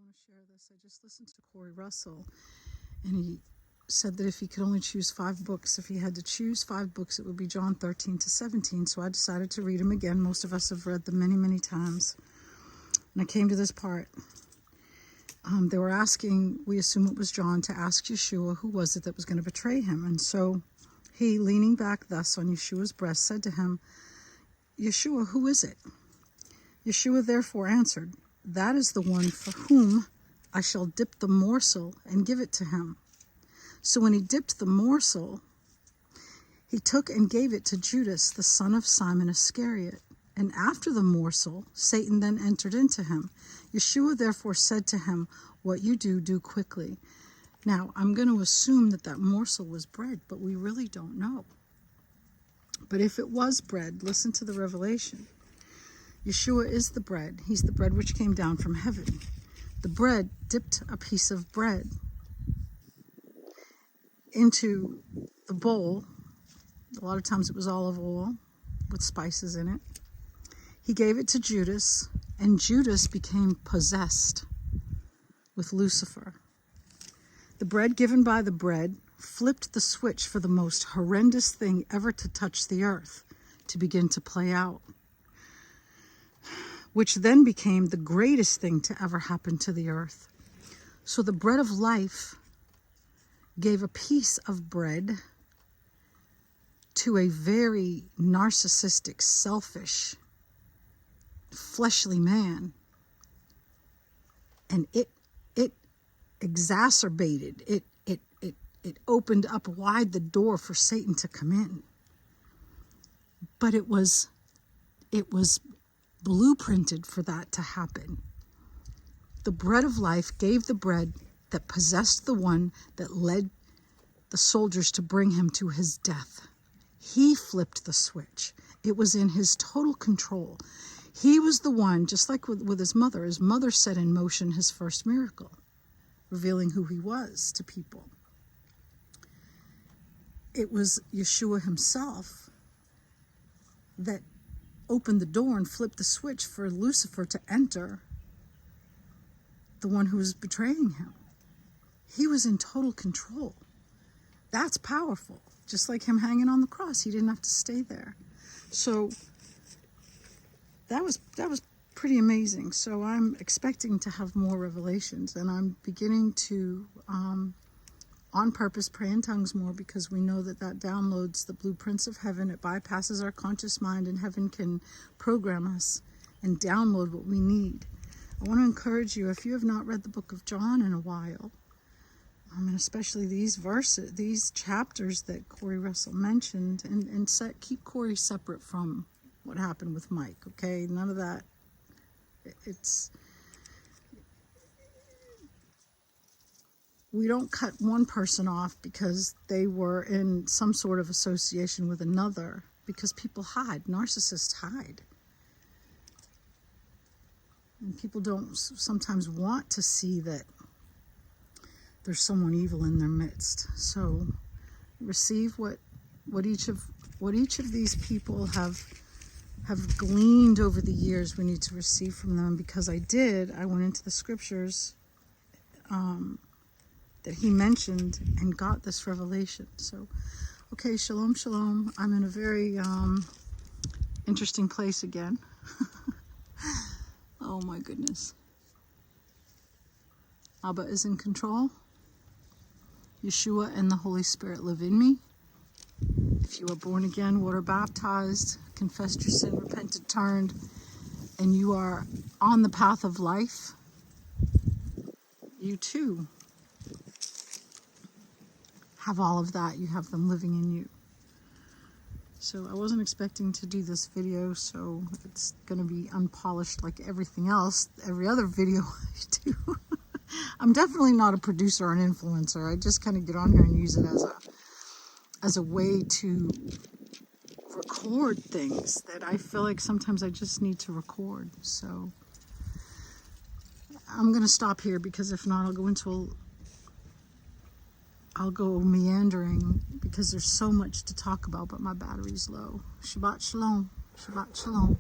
want to share this. I just listened to Corey Russell, and he said that if he could only choose 5 books, if he had to choose 5 books, it would be John 13 to 17. So I decided to read them again. Most of us have read them many, many times. And I came to this part. They were asking, we assume it was John, to ask Yeshua who was it that was going to betray him. And so he, leaning back thus on Yeshua's breast, said to him, Yeshua, who is it? Yeshua therefore answered, that is the one for whom I shall dip the morsel and give it to him. So when he dipped the morsel, he took and gave it to Judas, the son of Simon Iscariot. And after the morsel, Satan then entered into him. Yeshua therefore said to him, what you do, do quickly. Now, I'm going to assume that that morsel was bread, but we really don't know. But if it was bread, listen to the revelation. Yeshua is the bread. He's the bread which came down from heaven. The bread dipped a piece of bread into the bowl. A lot of times it was olive oil with spices in it. He gave it to Judas, and Judas became possessed with Lucifer. The bread given by the bread flipped the switch for the most horrendous thing ever to touch the earth to begin to play out, which then became the greatest thing to ever happen to the earth. So the bread of life gave a piece of bread to a very narcissistic, selfish, fleshly man, and it exacerbated, it opened up wide the door for Satan to come in. But it was blueprinted for that to happen. The bread of life gave the bread that possessed the one that led the soldiers to bring him to his death. He flipped the switch. It was in his total control. He was the one, just like with his mother set in motion his first miracle, revealing who he was to people. It was Yeshua himself that opened the door and flipped the switch for Lucifer to enter the one who was betraying him. He was in total control. That's powerful. Just like him hanging on the cross, he didn't have to stay there. So that was pretty amazing. So I'm expecting to have more revelations, and I'm beginning to on purpose pray in tongues more, because we know that downloads the blueprints of heaven. It bypasses our conscious mind, and heaven can program us and download what we need. I want to encourage you, if you have not read the book of John in a while, and especially these verses, these chapters that Corey Russell mentioned, and keep Corey separate from what happened with Mike, okay? None of that. We don't cut one person off because they were in some sort of association with another, because people hide. Narcissists hide. And people don't sometimes want to see that there's someone evil in their midst. So receive what each of these people have gleaned over the years. We need to receive from them, because I went into the scriptures that he mentioned and got this revelation. So, okay, shalom, shalom. I'm in a very interesting place again. Oh my goodness. Abba is in control. Yeshua and the Holy Spirit live in me. If you are born again, water baptized, confessed your sin, repented, turned, and you are on the path of life, you too have all of that. You have them living in you. So I wasn't expecting to do this video, so it's going to be unpolished like everything else, every other video I do. I'm definitely not a producer or an influencer. I just kind of get on here and use it as a way to record things that I feel like sometimes I just need to record. So I'm going to stop here, because if not, I'll go meandering, because there's so much to talk about, but my battery's low. Shabbat shalom. Shabbat shalom.